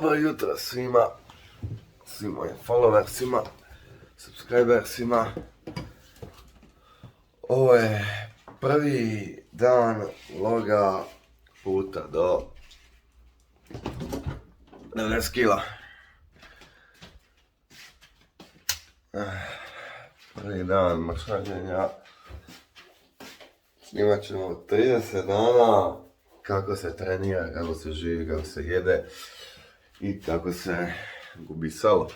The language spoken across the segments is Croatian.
Dobro jutro svima mojim followersima, subscribersima. Ovo je prvi dan vloga puta do 90 kila. Prvi dan mašaljenja. Snimat ćemo 30 dana kako se trenira, kako se živi, kako se jede i kako se gubi salo.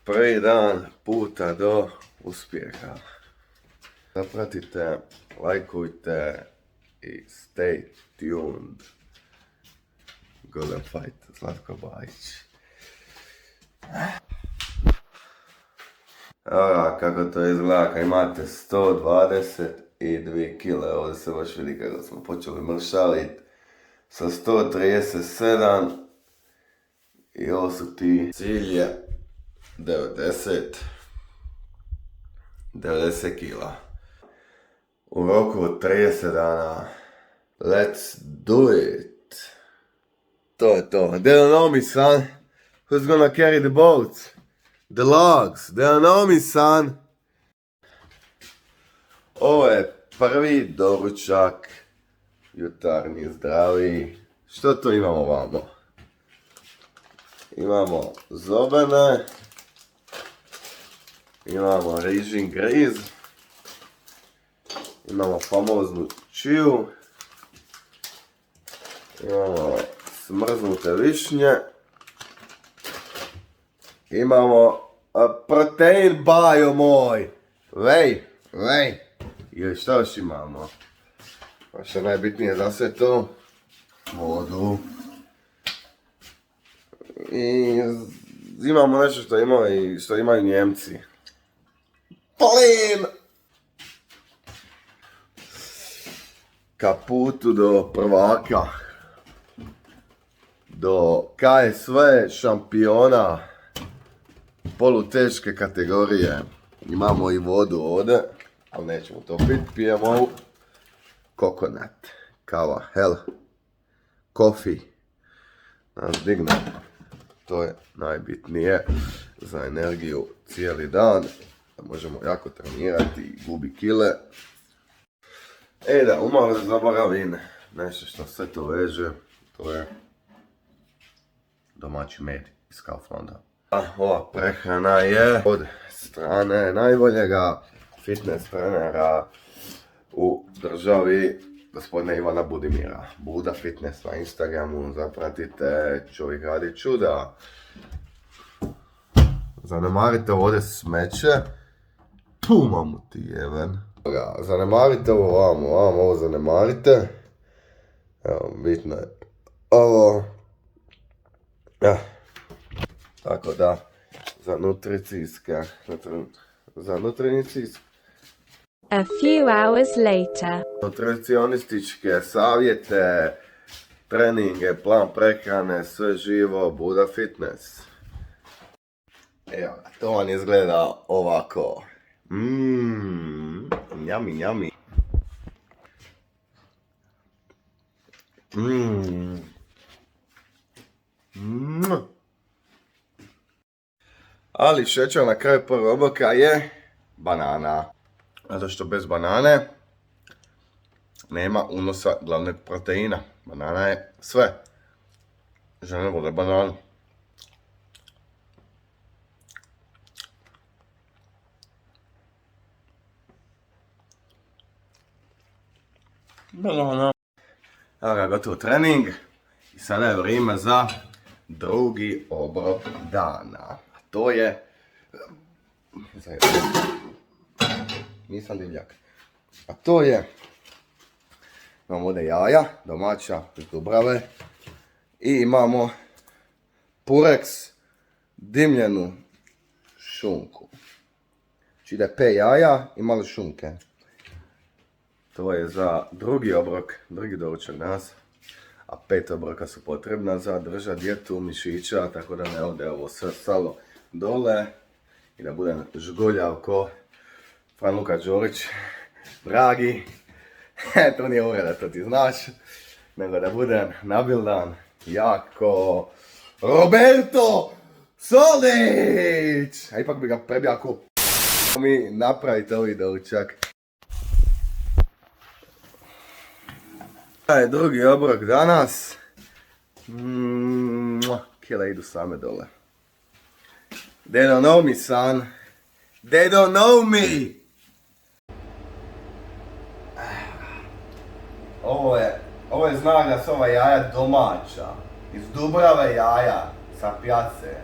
Prvi dan puta do uspjeha. Zapratite, lajkujte i stay tuned. Golden fight, Zlatko Bajić. Evo kako to izgleda kad imate 122 kile. Ovdje se baš vidi kako smo počeli mršaliti sa 137 i ovo su ti. Cilj je 90 kila. U roku od 30 dana. Let's do it. To je to. They don't know me, son. Who's gonna carry the boats? The logs. They don't know me, son. Ovo je prvi doručak. Jutarnji, zdravi. Što to imamo vamo? Imamo zobene. Imamo rižin griz. Imamo famoznu čiju. Imamo smrznute višnje. Imamo protein bajo moj. Vej. I šta još imamo? Pa što najbitnije za sve to? Vodu. I imamo nešto što imaju Njemci. Plin! Ka putu do prvaka. Do KSV šampiona poluteške kategorije. Imamo i vodu ovdje, ali nećemo to piti, pijemo kokonat, kava, coffee, nas digne. To je najbitnije za energiju cijeli dan, da možemo jako trenirati i gubi kile. Da, umalo zaboravim nešto što sve to veže, to je domaći med iz Kauflanda. Ova prehrana je od strane najboljega fitness trenera u državi, gospodina Ivana Budimira. Buda Fitness na Instagramu, zapratite, čovjek radi čuda. Zanemarite ovdje smeće. Tu mamu ti jeben. Zanemarite ovo zanemarite. Evo, bitno je ovo. Tako da, za A few hours later. nutricionističke savjete, treninge, plan prehrane, sve živo, Buda Fitness. Evo, to vam izgleda ovako. Yummy. Ali šećer na kraju prvog obroka je banana. Zato što bez banane nema unosa glavnog proteina. Banana je sve. Žene vole bananu. Banana. Evo ga, gotovo trening. I sada je vrijeme za drugi obrok dana. To je... Nisam divljak. A to je... Imamo ovdje jaja, domaća, iz Dubrave. I imamo Purex dimljenu šunku. Znači ide 5 jaja i malo šunke. To je za drugi obrok, drugi doručak danas. A 5 obroka su potrebna za držati dijetu mišića, tako da ne ode ovo sve salo dole i da budem žgoljav ko Fran Luka Đorić, dragi. To nije uvreda, to ti znaš, nego da budem nabildan, jako Roberto Solić! A ipak bi ga prebjako mi napravite ovaj doručak. Taj drugi obrok danas. Kile idu same dole. They don't know me, son. They don't know me! Ovo je znak da su ova jaja domaća. Iz Dubrave jaja. Sa pjace.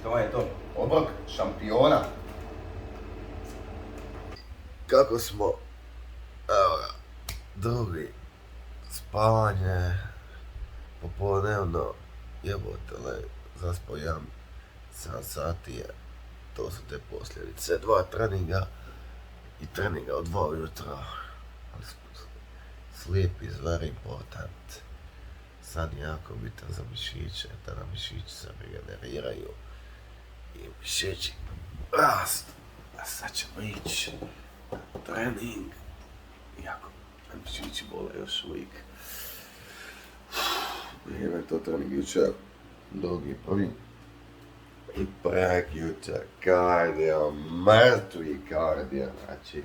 To je to. Obrok šampiona. Kako smo? Evo ga. Drugi. Spavanje. Popodnevno. Jebotele. Zaspao 7 sati je. To su te posljedice. 2 treninga. I treninga od 2 ujutro. Sleep is very important. San je jako bitan za mišiće. Tada mišići se regeneriraju. I mišići rastu. A sad ćemo ići trening. Iako mišići bole još uvijek. Vrijeme to trening jučer. Drugi, prvi. I prek jučer kardio. Mrtvi kardio. Znači,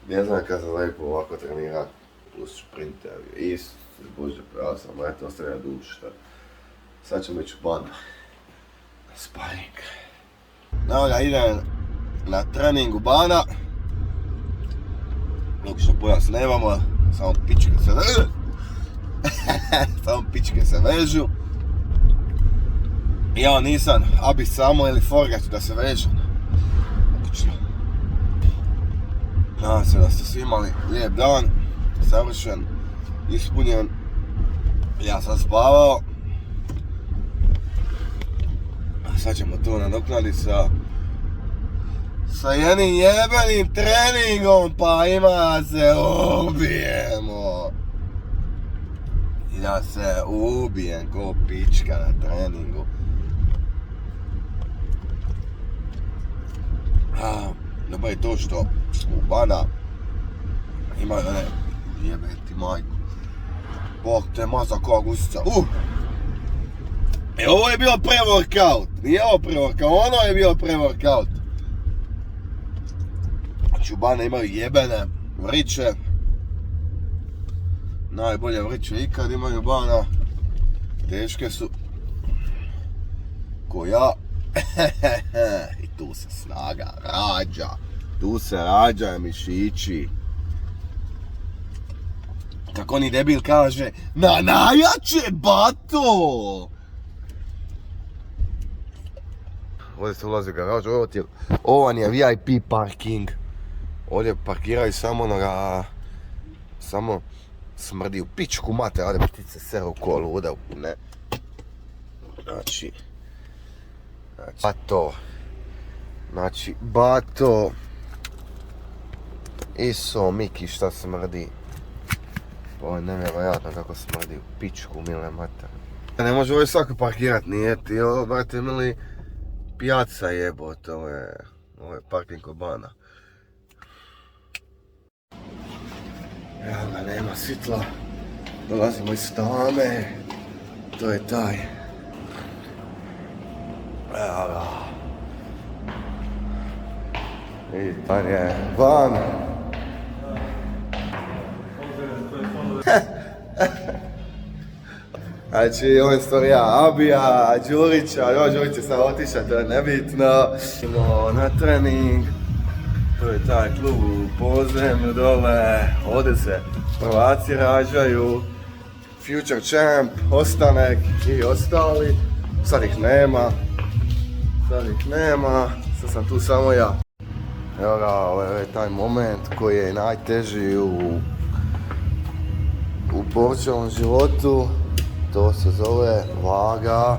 ne znam kad sam lijepo ovako trenirat. Plus šprintevi. Isto, bože pravo sam, eto ostavlja duša. Sad ćemo ići u banu. Sparing. Evo ga, idem na trening u bana. Logično pojas nemamo, samo pičke se vežu. Samo pičke se vežu. Ja nisam abi samo ili forgat da se vežem. Logično. Nadam se da ste svi imali lijep dan. Savršen, ispunjen. Ja sam spavao. Sad ćemo to nadoknaditi sa jednim jebenim treningom, pa ima se ubijemo. Ja se ubijem ko pička na treningu. Dobro je to što u bana ima one jebeti majku. Bog te maza koja gusica. Ovo je bio pre-workout. Nije ovo pre-workout, ono je bio pre-workout. Znači u bane imaju jebene vriće. Najbolje vriće ikad imaju bana. Teške su. Ko ja. I tu se snaga rađa. Tu se rađaju mišići. Kako oni debil kaže, na najjače bato! Ovdje se ulazi u garažu, ovo vam je VIP parking. Ovdje parkiraju samo onoga, samo smrdi u pičku mate, ovdje ptice sere u kolu, luda, ne. Znači, bato. Iso, Miki šta smrdi. Ovo je nevjerojatno kako smrdi u pičku mile mater. Ne može ovdje svako parkirat, nije ti, ovo brate mili, pijaca jebote, ovo je parking kod bana. Evo ga, nema svjetla, dolazimo iz tame, to je taj. Evo ga. I pan je van. Znači, ovo je storija Abija, Đurića, Đurić je sad otišao, to je nebitno. Idemo na trening, to je taj klub u podzemlju dole, ovdje se prvaci rađaju, Future Champ, Ostanek i ostali, sad ih nema, sad sam tu samo ja. Evo ga, ovo je taj moment koji je najteži u borčevom životu, to se zove vaga,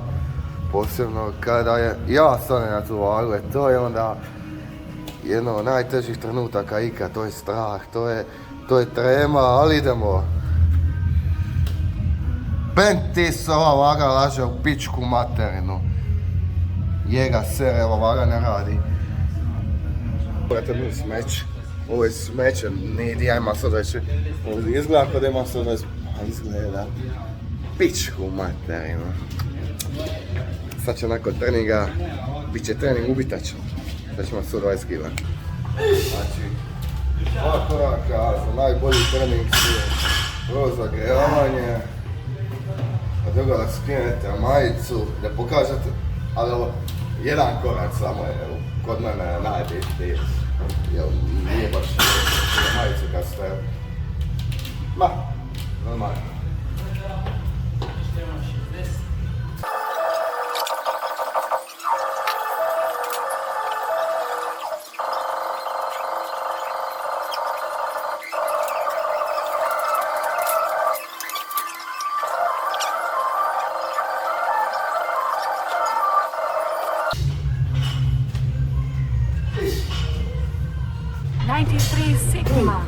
posebno kada je ja stanem na tu vagu, to je onda jedno od najtežih trenutaka ikad, to je strah, to je trema, ali idemo. Bentis, ova vaga laže u pičku materinu, jega sere, ova vaga ne radi. brate, mi smeć. Ovo je smeće, nije di ja ima sad već. Izgleda kao da ima sad već, a izgleda. Pičku materinu. Sad će nakon treninga, bit će trening ubitač. Sad ćemo 120 kg. Znači, 2 koraka za najbolji trening su prvo zagrijavanje, a drugo da skinete majicu, da pokažete, ali ovo, jedan korak samo je kod mene najbitniji, jer nije baš majicu kad ste, normalno. Sigma.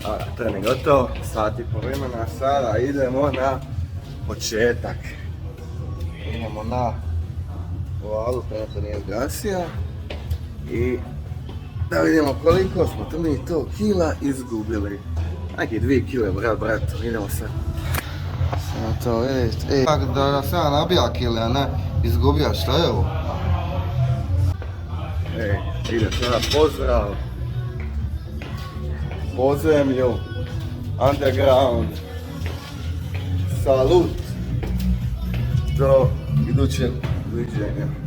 Alright. trening gotov, sat i po vremena, sada idemo na početak. Idemo na ovalu, trenutno nije zgasio. I da vidimo koliko smo mi to kila izgubili. Neki 2 kile, brat, idemo sad. Samo to vidite. Tako da sam ja nabija kile, a ne izgubija, što je ovo? Ide sada pozdrav. Podzemlju. Underground. Salut. Do idućeg viđenja.